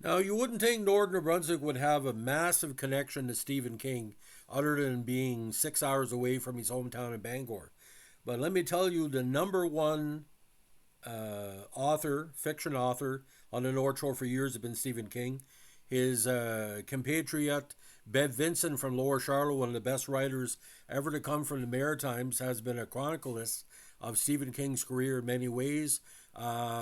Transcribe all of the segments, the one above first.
Now, you wouldn't think Northern New Brunswick would have a massive connection to Stephen King, other than being 6 hours away from his hometown in Bangor. But let me tell you, the number one author, fiction author on the North Shore for years has been Stephen King. His compatriot, Bev Vincent from Lower Charlotte, one of the best writers ever to come from the Maritimes, has been a chroniclist of Stephen King's career in many ways,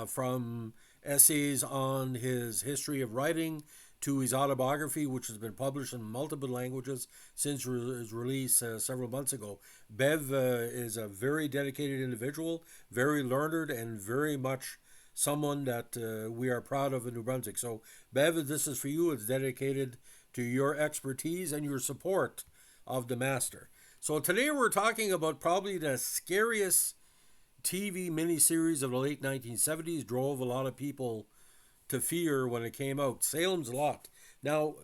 from essays on his history of writing to his autobiography, which has been published in multiple languages since its release several months ago. Bev is a very dedicated individual, very learned, and very much someone that we are proud of in New Brunswick. So, Bev, this is for you. It's dedicated to your expertise and your support of the master. So, today we're talking about probably the scariest TV miniseries of the late 1970s, drove a lot of people to fear when it came out. Salem's Lot. Now,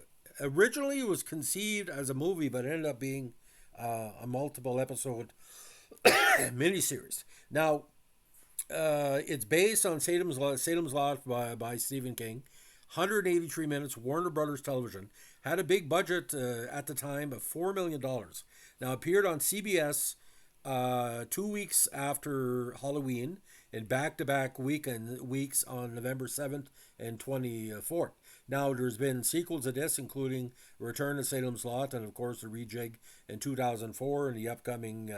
originally it was conceived as a movie, but ended up being a multiple episode miniseries. Now, it's based on Salem's Lot by Stephen King. 183 minutes. Warner Brothers Television had a big budget at the time of $4 million. Now, appeared on CBS 2 weeks after Halloween and back-to-back weeks on November 7th and 24th. Now, there's been sequels to this, including Return to Salem's Lot and, of course, the rejig in 2004 and the upcoming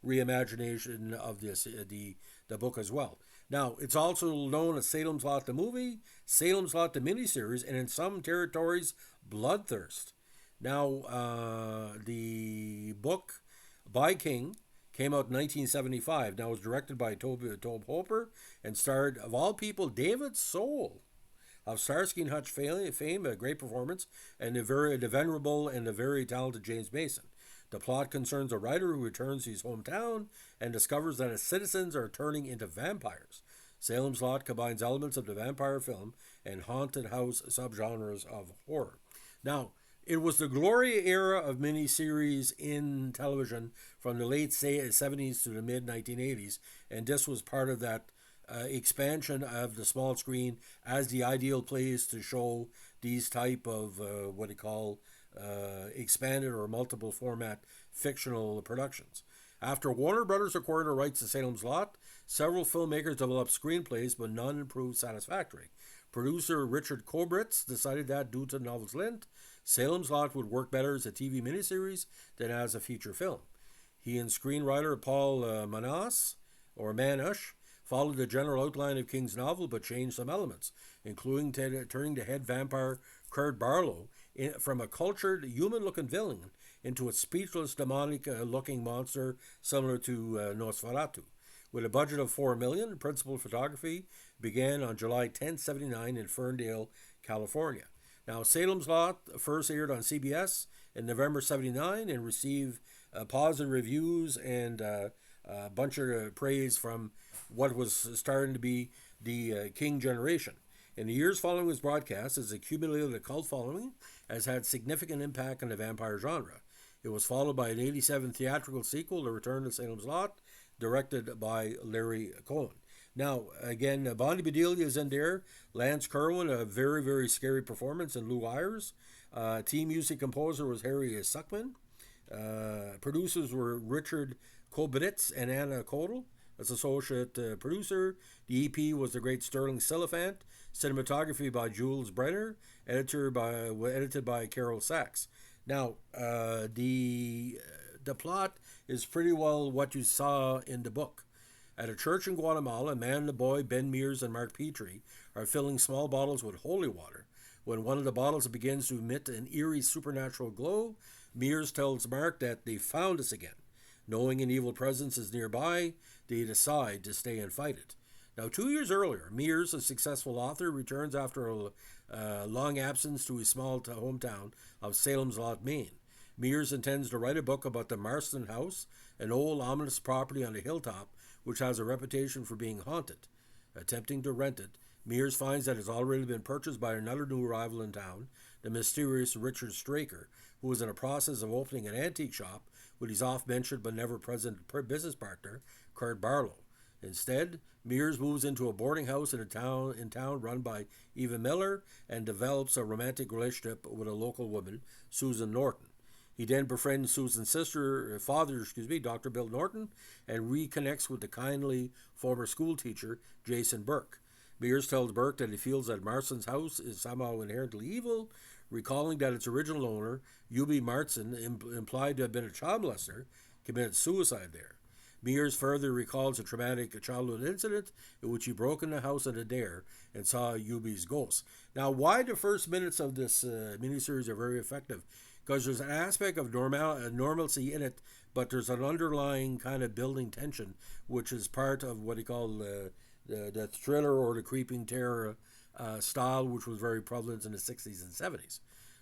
reimagination of the book as well. Now, it's also known as Salem's Lot the movie, Salem's Lot the miniseries, and in some territories, Bloodthirst. Now, the book by King came out in 1975. Now, it was directed by Tobe Hooper and starred, of all people, David Soul of Starsky and Hutch fame, a great performance, and the venerable and the very talented James Mason. The plot concerns a writer who returns to his hometown and discovers that his citizens are turning into vampires. Salem's Lot combines elements of the vampire film and haunted house subgenres of horror. Now, it was the glory era of miniseries in television from the late 70s to the mid 1980s, and this was part of that expansion of the small screen as the ideal place to show these type of what they call expanded or multiple format fictional productions. After Warner Brothers acquired the rights to Salem's Lot, several filmmakers developed screenplays, but none proved satisfactory. Producer Richard Kobritz decided that, due to the novel's length, Salem's Lot would work better as a TV miniseries than as a feature film. He and screenwriter Paul Manush followed the general outline of King's novel but changed some elements, including turning the head vampire Kurt Barlow from a cultured, human-looking villain into a speechless, demonic-looking monster similar to Nosferatu. With a budget of $4 million, principal photography began on July 10, 1979 in Ferndale, California. Now, Salem's Lot first aired on CBS in November 1979 and received positive reviews and a bunch of praise from what was starting to be the King generation. In the years following its broadcast, it's accumulated a cult following, has had significant impact on the vampire genre. It was followed by an 1987 theatrical sequel, The Return to Salem's Lot, directed by Larry Cohen. Now, again, Bonnie Bedelia is in there. Lance Kerwin, a very, very scary performance, and Lou Ayres. Team music composer was Harry Suckman. Producers were Richard Kobritz and Anna Kodal as associate producer. The EP was the great Sterling Silliphant. Cinematography by Jules Brenner. Edited by Carol Sachs. Now, the plot is pretty well what you saw in the book. At a church in Guatemala, a man and a boy, Ben Mears and Mark Petrie, are filling small bottles with holy water. When one of the bottles begins to emit an eerie supernatural glow, Mears tells Mark that they found us again. Knowing an evil presence is nearby, they decide to stay and fight it. Now, 2 years earlier, Mears, a successful author, returns after a long absence to his small hometown of Salem's Lot, Maine. Mears intends to write a book about the Marston House, an old ominous property on a hilltop which has a reputation for being haunted. Attempting to rent it, Mears finds that it's already been purchased by another new arrival in town, the mysterious Richard Straker, who is in the process of opening an antique shop with his oft-mentioned but never-present business partner, Kurt Barlow. Instead, Mears moves into a boarding house in town run by Eva Miller and develops a romantic relationship with a local woman, Susan Norton. He then befriends Susan's father, Dr. Bill Norton, and reconnects with the kindly former school teacher, Jason Burke. Mears tells Burke that he feels that Marston's house is somehow inherently evil, recalling that its original owner, Eubie Marston, implied to have been a child molester, committed suicide there. Mears further recalls a traumatic childhood incident in which he broke into the house at Adair and saw Eubie's ghost. Now, why the first minutes of this miniseries are very effective? Because there's an aspect of normalcy in it, but there's an underlying kind of building tension, which is part of what he called the thriller or the creeping terror style, which was very prevalent in the 60s and 70s.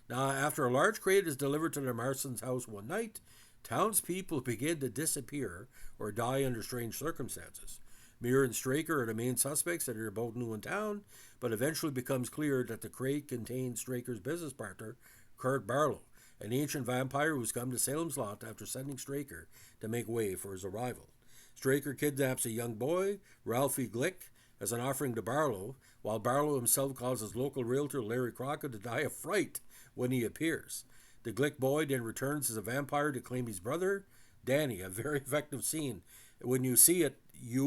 Now, after a large crate is delivered to the Marston's house one night, townspeople begin to disappear or die under strange circumstances. Muir and Straker are the main suspects that are both new in town, but eventually becomes clear that the crate contains Straker's business partner, Kurt Barlow, an ancient vampire who's come to Salem's Lot after sending Straker to make way for his arrival. Straker kidnaps a young boy, Ralphie Glick, as an offering to Barlow, while Barlow himself causes local realtor Larry Crockett to die of fright when he appears. The Glick boy then returns as a vampire to claim his brother, Danny, a very effective scene. When you see it, it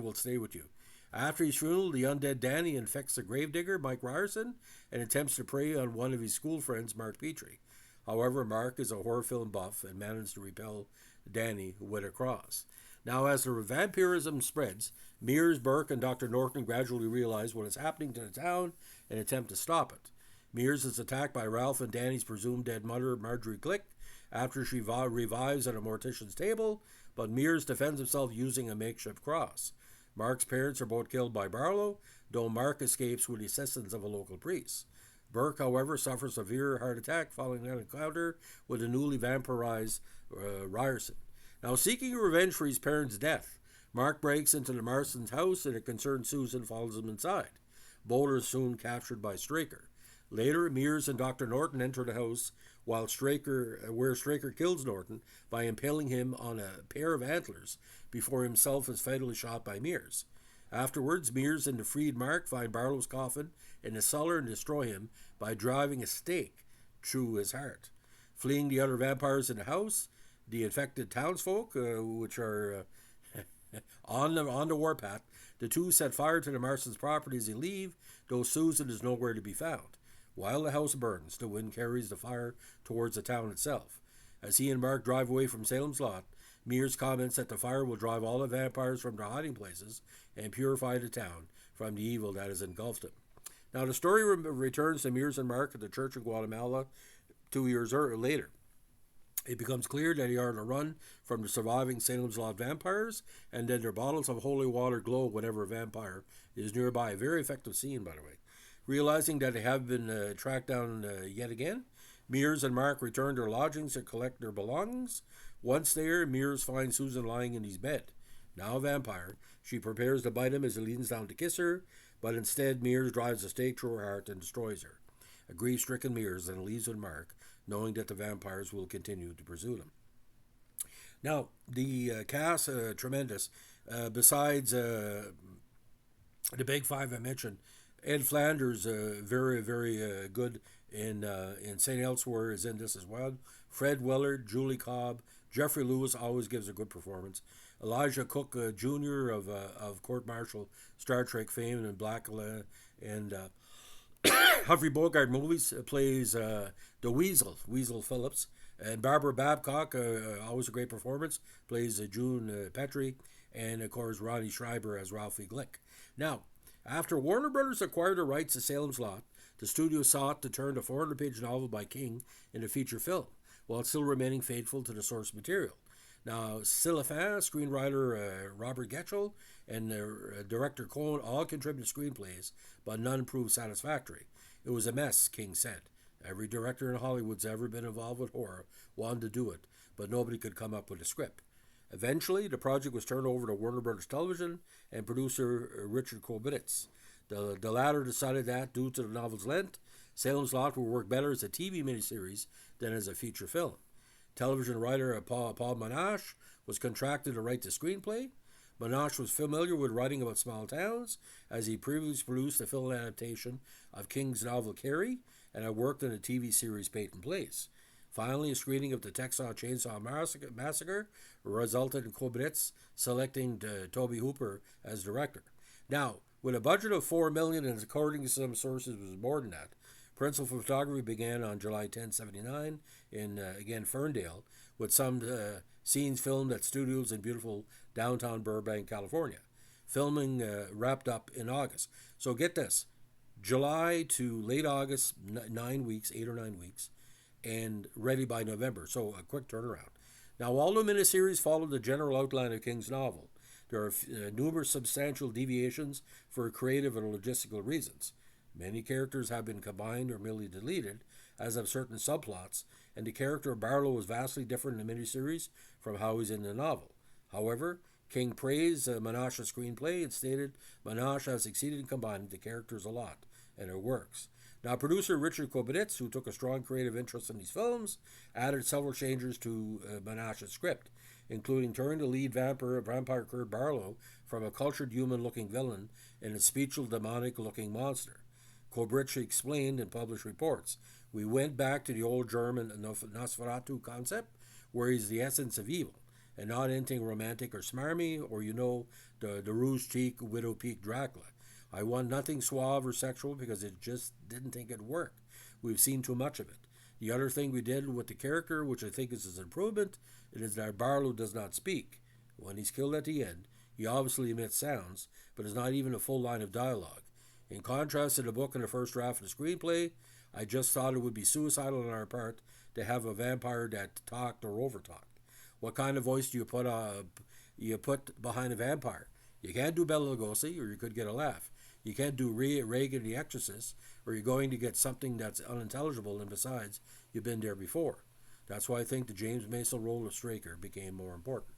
will stay with you. After his funeral, the undead Danny infects the gravedigger, Mike Ryerson, and attempts to prey on one of his school friends, Mark Petrie. However, Mark is a horror film buff and manages to repel Danny with a cross. Now, as the vampirism spreads, Mears, Burke, and Dr. Norton gradually realize what is happening to the town and attempt to stop it. Mears is attacked by Ralph and Danny's presumed dead mother, Marjorie Glick, after she revives at a mortician's table, but Mears defends himself using a makeshift cross. Mark's parents are both killed by Barlow, though Mark escapes with the assistance of a local priest. Burke, however, suffers a severe heart attack following an encounter with a newly vampirized Ryerson. Now, seeking revenge for his parents' death, Mark breaks into the Marston's house and a concerned Susan follows him inside. Both are soon captured by Straker. Later, Mears and Dr. Norton enter the house where Straker kills Norton by impaling him on a pair of antlers before himself is fatally shot by Mears. Afterwards, Mears and the freed Mark find Barlow's coffin in the cellar and destroy him by driving a stake through his heart. Fleeing the other vampires in the house, the infected townsfolk, which are on the warpath, the two set fire to the Marston's property as they leave, though Susan is nowhere to be found. While the house burns, the wind carries the fire towards the town itself. As he and Mark drive away from Salem's Lot, Mears comments that the fire will drive all the vampires from their hiding places and purify the town from the evil that has engulfed it. Now, the story returns to Mears and Mark at the church in Guatemala 2 years later. It becomes clear that they are on a run from the surviving Salem's Lot vampires, and that their bottles of holy water glow whenever a vampire is nearby. A very effective scene, by the way. Realizing that they have been tracked down yet again, Mears and Mark return to their lodgings to collect their belongings. Once there, Mears finds Susan lying in his bed. Now a vampire, she prepares to bite him as he leans down to kiss her, but instead Mears drives a stake through her heart and destroys her. A grief-stricken Mears then leaves with Mark, knowing that the vampires will continue to pursue them. Now, the cast, tremendous. Besides the big five I mentioned, Ed Flanders, very, very good in St. Elsewhere, is in this as well. Fred Willard, Julie Cobb, Jeffrey Lewis always gives a good performance. Elijah Cook Jr. of Court Martial, Star Trek fame, and Black and Humphrey Bogart movies plays the Weasel Phillips. And Barbara Babcock, always a great performance, plays June Petrie. And, of course, Ronnie Schreiber as Ralphie Glick. Now, after Warner Brothers acquired the rights to Salem's Lot, the studio sought to turn the 400-page novel by King into a feature film, while still remaining faithful to the source material. Now, Silafan, screenwriter Robert Getchell, and director Cohen all contributed screenplays, but none proved satisfactory. It was a mess, King said. Every director in Hollywood's ever been involved with horror wanted to do it, but nobody could come up with a script. Eventually, the project was turned over to Warner Brothers Television and producer Richard Kobitz. The latter decided that, due to the novel's length, Salem's Lot would work better as a TV miniseries than as a feature film. Television writer Paul Monash was contracted to write the screenplay, Menashe was familiar with writing about small towns, as he previously produced a film adaptation of King's novel Carrie, and had worked in a TV series Peyton Place. Finally, a screening of the Texas Chainsaw Massacre resulted in Kobritz selecting Toby Hooper as director. Now, with a budget of $4 million, and according to some sources was more than that, principal photography began on July 10, 1979 in, again, Ferndale, with some scenes filmed at studios in beautiful downtown Burbank, California. Filming wrapped up in August. So get this, July to late August, 9 weeks, 8 or 9 weeks, and ready by November. So a quick turnaround. Now, although the miniseries followed the general outline of King's novel, there are numerous substantial deviations for creative and logistical reasons. Many characters have been combined or merely deleted, as have certain subplots, and the character of Barlow is vastly different in the miniseries from how he's in the novel. However, King praised Menashe's screenplay and stated Menashe has succeeded in combining the characters a lot, and it works. Now, producer Richard Kobritz, who took a strong creative interest in these films, added several changes to Menashe's script, including turning the lead vampire Kurt Barlow from a cultured human-looking villain into a speechful, demonic-looking monster. Kobritz explained in published reports, "We went back to the old German Nosferatu concept, where he's the essence of evil, and not anything romantic or smarmy, or, the rouge-cheek, widow-peak Dracula. I want nothing suave or sexual because it just didn't think it'd work. We've seen too much of it. The other thing we did with the character, which I think is an improvement, it is that Barlow does not speak. When he's killed at the end, he obviously emits sounds, but is not even a full line of dialogue. In contrast to the book and the first draft of the screenplay, I just thought it would be suicidal on our part to have a vampire that talked or overtalked. What kind of voice do you put behind a vampire? You can't do Bela Lugosi, or you could get a laugh. You can't do Reagan the Exorcist, or you're going to get something that's unintelligible, and besides, you've been there before. That's why I think the James Mason role of Straker became more important.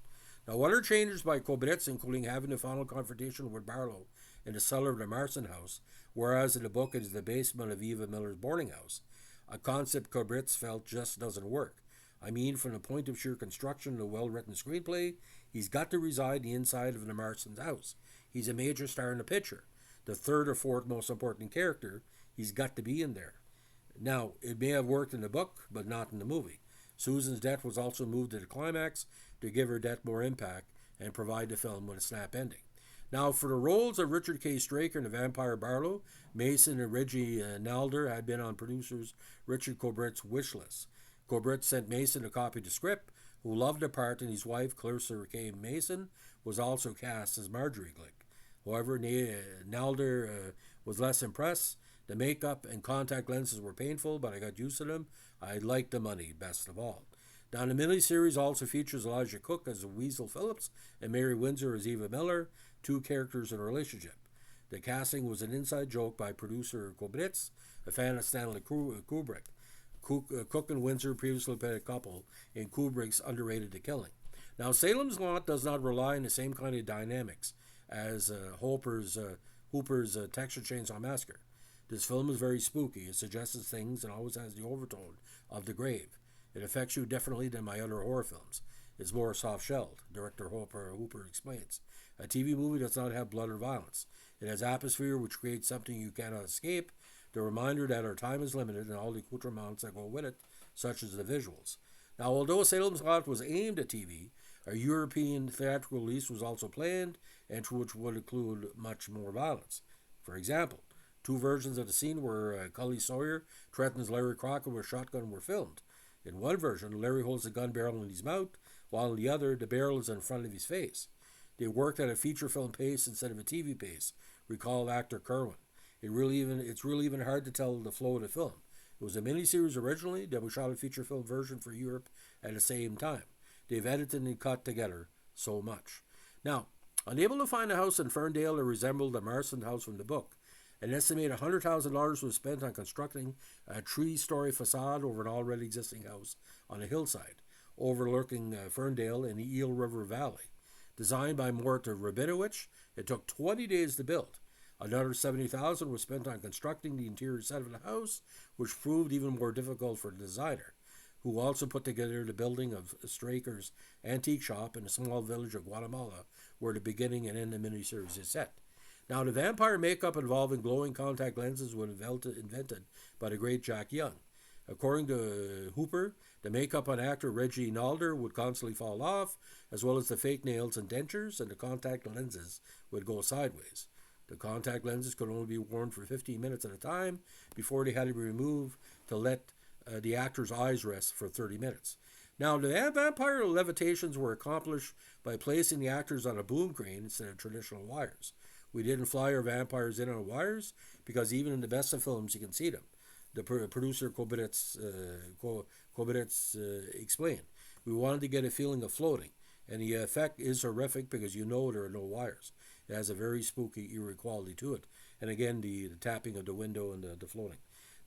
Now, other changes by Kobritz, including having a final confrontation with Barlow in the cellar of the Marston house, whereas in the book it is the basement of Eva Miller's boarding house, a concept Kobritz felt just doesn't work. I mean, from the point of sheer construction of a well-written screenplay, he's got to reside in the inside of the Marston's house. He's a major star in the picture. The third or fourth most important character, he's got to be in there. Now, it may have worked in the book, but not in the movie. Susan's death was also moved to the climax to give her death more impact and provide the film with a snap ending. Now, for the roles of Richard K. Straker and the vampire Barlow, Mason and Reggie Nalder had been on producers Richard Kobritz's wish list. Kobritz sent Mason a copy of the script, who loved the part, and his wife, Clarissa K. Mason, was also cast as Marjorie Glick. However, Nalder was less impressed. The makeup and contact lenses were painful, but I got used to them. I liked the money best of all. Now, the miniseries also features Elijah Cook as Weasel Phillips and Mary Windsor as Eva Miller, two characters in a relationship. The casting was an inside joke by producer Kobritz, a fan of Stanley Kubrick. Cook and Windsor previously played a couple in Kubrick's underrated The Killing. Now, Salem's Lot does not rely on the same kind of dynamics as Hooper's Texas Chainsaw Massacre. This film is very spooky. It suggests things and always has the overtone of the grave. It affects you differently than my other horror films. It's more soft-shelled, director Hooper explains. A TV movie does not have blood or violence. It has atmosphere which creates something you cannot escape, the reminder that our time is limited and all the accoutrements that go with it, such as the visuals. Now, although Salem's Lot was aimed at TV, a European theatrical release was also planned, and which would include much more violence. For example, two versions of the scene where Cully Sawyer threatens Larry Crocker with a shotgun were filmed. In one version, Larry holds the gun barrel in his mouth, while in the other, the barrel is in front of his face. They worked at a feature film pace instead of a TV pace, recalled actor Kerwin. It's really even hard to tell the flow of the film. It was a miniseries originally, then we shot a feature film version for Europe at the same time. They've edited and cut together so much. Now, unable to find a house in Ferndale that resembled the Marston house from the book, an estimated $100,000 was spent on constructing a 3-story facade over an already existing house on a hillside, overlooking Ferndale in the Eel River Valley. Designed by Mort Rabinowitz, it took 20 days to build. Another $70,000 was spent on constructing the interior set of the house, which proved even more difficult for the designer. who also put together the building of Straker's antique shop in a small village of Guatemala, where the beginning and end of the miniseries is set. Now, the vampire makeup involving glowing contact lenses was invented by the great Jack Young. According to Hooper, the makeup on actor Reggie Nalder would constantly fall off, as well as the fake nails and dentures, and the contact lenses would go sideways. The contact lenses could only be worn for 15 minutes at a time before they had to be removed to let the actor's eyes rest for 30 minutes. Now, the vampire levitations were accomplished by placing the actors on a boom crane instead of traditional wires. We didn't fly our vampires in on wires because even in the best of films you can see them. The producer Kobitz explained. We wanted to get a feeling of floating, and the effect is horrific because you know there are no wires. It has a very spooky, eerie quality to it. And again, the tapping of the window and the floating.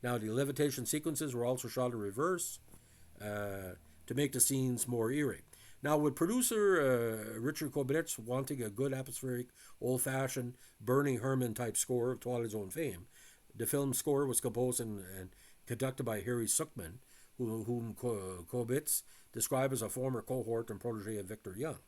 Now, the levitation sequences were also shot in reverse to make the scenes more eerie. Now, with producer Richard Kobitz wanting a good atmospheric, old-fashioned, Bernie Herrmann type score of Twilight Zone fame, the film's score was composed and conducted by Harry Suckman, whom Kobitz described as a former cohort and protege of Victor Young.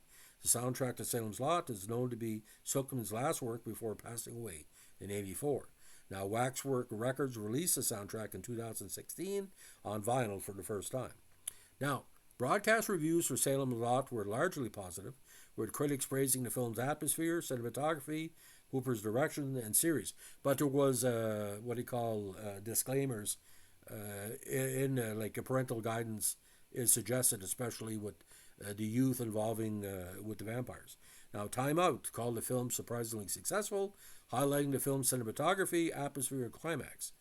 The soundtrack to Salem's Lot is known to be Suckman's last work before passing away in '84. Now, Waxwork Records released the soundtrack in 2016 on vinyl for the first time. Now, broadcast reviews for Salem's Lot were largely positive, with critics praising the film's atmosphere, cinematography, Hooper's direction, and series. But there was what he call disclaimers like a parental guidance is suggested, especially with the youth involving with the vampires. Now, Time Out called the film surprisingly successful, highlighting the film's cinematography, atmosphere, and climax.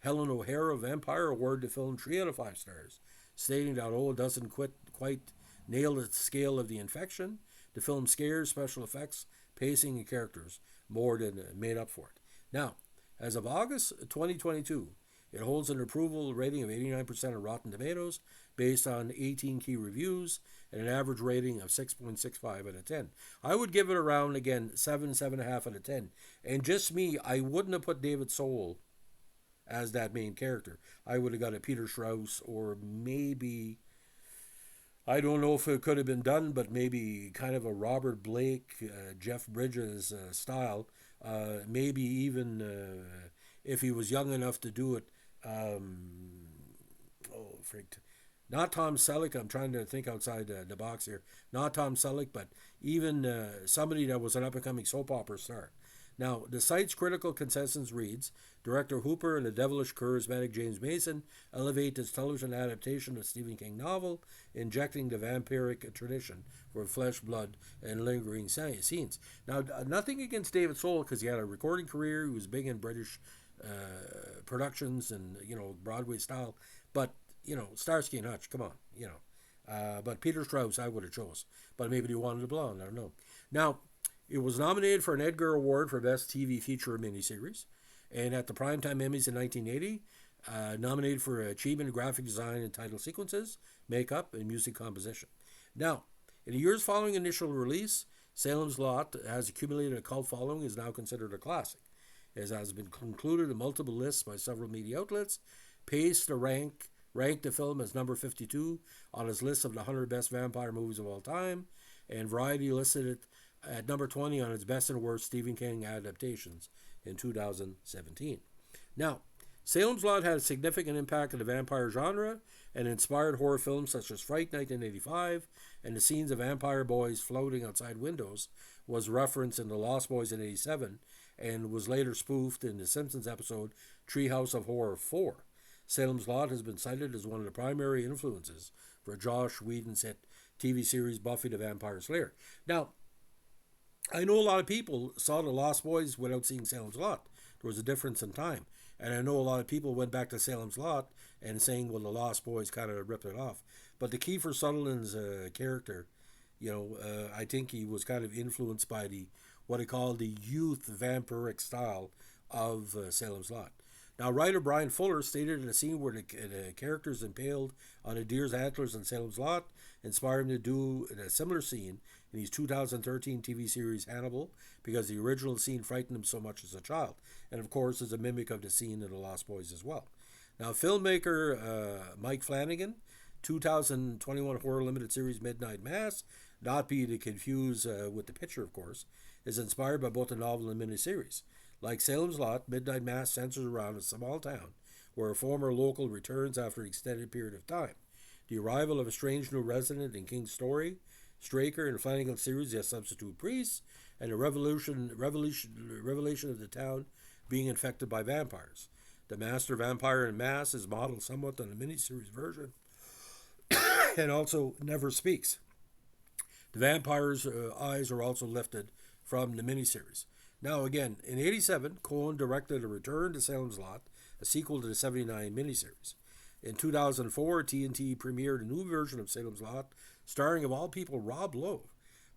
Helen O'Hara of Empire awarded the film 3 out of 5 stars, stating that although it doesn't quite nail the scale of the infection, the film's scares, special effects, pacing, and characters more than made up for it. Now, as of August 2022, it holds an approval rating of 89% of Rotten Tomatoes based on 18 key reviews and an average rating of 6.65 out of 10. I would give it around, again, 7.5 out of 10. And just me, I wouldn't have put David Soul as that main character. I would have got a Peter Strauss, or maybe, I don't know if it could have been done, but maybe kind of a Robert Blake, Jeff Bridges style. Maybe even if he was young enough to do it. Not Tom Selleck. I'm trying to think outside the box here. Not Tom Selleck, but even somebody that was an up-and-coming soap opera star. Now, the site's critical consensus reads, Director Hooper and the devilish charismatic James Mason elevate this television adaptation of Stephen King novel, injecting the vampiric tradition for flesh, blood, and lingering scenes. Now, nothing against David Soul, because he had a recording career. He was big in British productions and, Broadway style. But, Starsky and Hutch, come on, But Peter Strauss, I would have chose. But maybe he wanted a blonde, I don't know. Now, it was nominated for an Edgar Award for Best TV Feature Miniseries, and at the Primetime Emmys in 1980, nominated for Achievement in Graphic Design and Title Sequences, Makeup, and Music Composition. Now, in the years following initial release, Salem's Lot has accumulated a cult following and is now considered a classic. It has been included in multiple lists by several media outlets. Paste ranked the film as number 52 on his list of the 100 best vampire movies of all time, and Variety listed it at number 20 on its best and worst Stephen King adaptations in 2017. Now, Salem's Lot had a significant impact on the vampire genre and inspired horror films such as Fright 1985, and the scenes of vampire boys floating outside windows was referenced in The Lost Boys in 87 and was later spoofed in the Simpsons episode Treehouse of Horror 4. Salem's Lot has been cited as one of the primary influences for Joss Whedon's hit TV series Buffy the Vampire Slayer. Now, I know a lot of people saw The Lost Boys without seeing Salem's Lot. There was a difference in time. And I know a lot of people went back to Salem's Lot and saying, well, The Lost Boys kind of ripped it off. But the Kiefer Sutherland's character, I think he was kind of influenced by what he called the youth vampiric style of Salem's Lot. Now, writer Brian Fuller stated in a scene where the characters impaled on a deer's antlers in Salem's Lot inspired him to do a similar scene in his 2013 TV series Hannibal, because the original scene frightened him so much as a child. And of course, is a mimic of the scene in The Lost Boys as well. Now, filmmaker Mike Flanagan 2021 horror limited series Midnight Mass, not be to confuse with the picture, of course, is inspired by both the novel and miniseries. Like Salem's Lot, Midnight Mass centers around a small town where a former local returns after an extended period of time. The arrival of a strange new resident in King's story, Straker and Flanagan's series as substitute priests, and the revelation of the town being infected by vampires. The master vampire in Mass is modeled somewhat on the miniseries version and also never speaks. The vampire's eyes are also lifted from the miniseries. Now, again, in '87, Cohen directed A Return to Salem's Lot, a sequel to the '79 miniseries. In 2004, TNT premiered a new version of Salem's Lot, starring, of all people, Rob Lowe,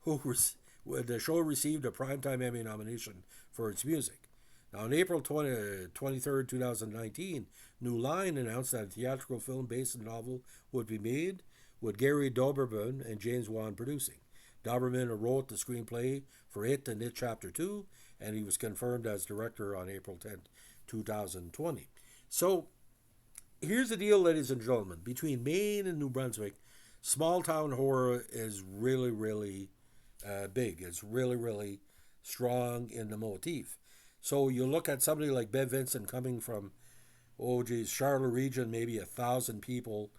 the show received a Primetime Emmy nomination for its music. Now, on April 23rd, 2019, New Line announced that a theatrical film based on the novel would be made, with Gary Doberman and James Wan producing. Doberman wrote the screenplay for It and It Chapter 2, and he was confirmed as director on April 10th, 2020. So, here's the deal, ladies and gentlemen. Between Maine and New Brunswick, small town horror is really, really big. It's really, really strong in the motif. So you look at somebody like Bev Vincent coming from, Charlotte region, maybe 1,000 people,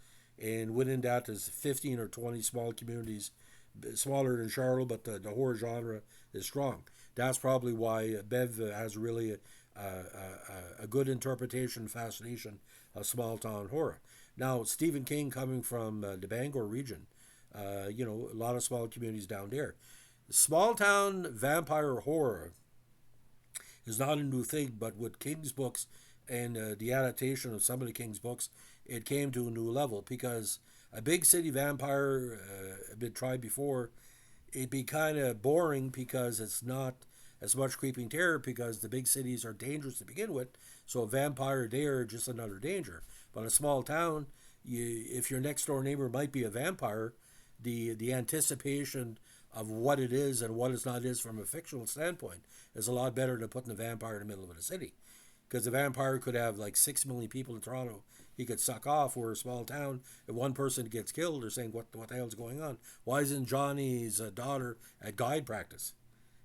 and within that is 15 or 20 small communities, smaller than Charlotte, but the horror genre is strong. That's probably why Bev has really a good interpretation, fascination of small town horror. Now, Stephen King coming from the Bangor region, a lot of small communities down there. Small town vampire horror is not a new thing, but with King's books and the adaptation of some of the King's books, it came to a new level because a big city vampire had been tried before. It'd be kind of boring because it's not as much creeping terror because the big cities are dangerous to begin with. So a vampire there is just another danger. But in a small town, if your next door neighbor might be a vampire, the anticipation of what it is and what it's not is from a fictional standpoint is a lot better than putting a vampire in the middle of a city. Because a vampire could have like 6 million people in Toronto he could suck off, where a small town, if one person gets killed, they're saying, what the hell's going on? Why isn't Johnny's daughter at guide practice?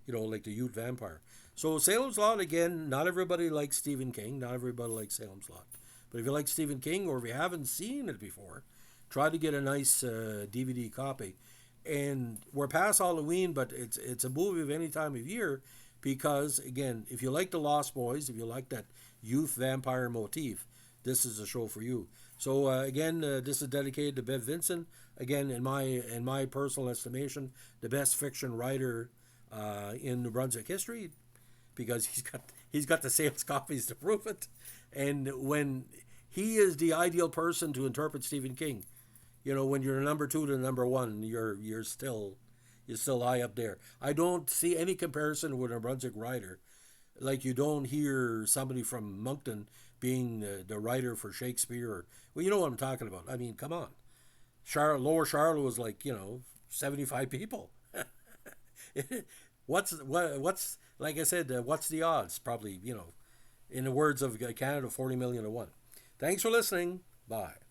Like the youth vampire. So Salem's Lot, again, not everybody likes Stephen King. Not everybody likes Salem's Lot. But if you like Stephen King, or if you haven't seen it before, try to get a nice DVD copy. And we're past Halloween, but it's a movie of any time of year because, again, if you like The Lost Boys, if you like that youth vampire motif, this is a show for you. So again, this is dedicated to Bev Vincent. Again, in my personal estimation, the best fiction writer in New Brunswick history, because he's got the sales copies to prove it. And when he is the ideal person to interpret Stephen King, when you're number 2 to number 1, you're still high up there. I don't see any comparison with a Brunswick writer. Like you don't hear somebody from Moncton being the writer for Shakespeare. Well, you know what I'm talking about. I mean, come on. Lower Charlotte was like 75 people. What's like I said? What's the odds? Probably in the words of Canada, 40 million to 1. Thanks for listening. Bye.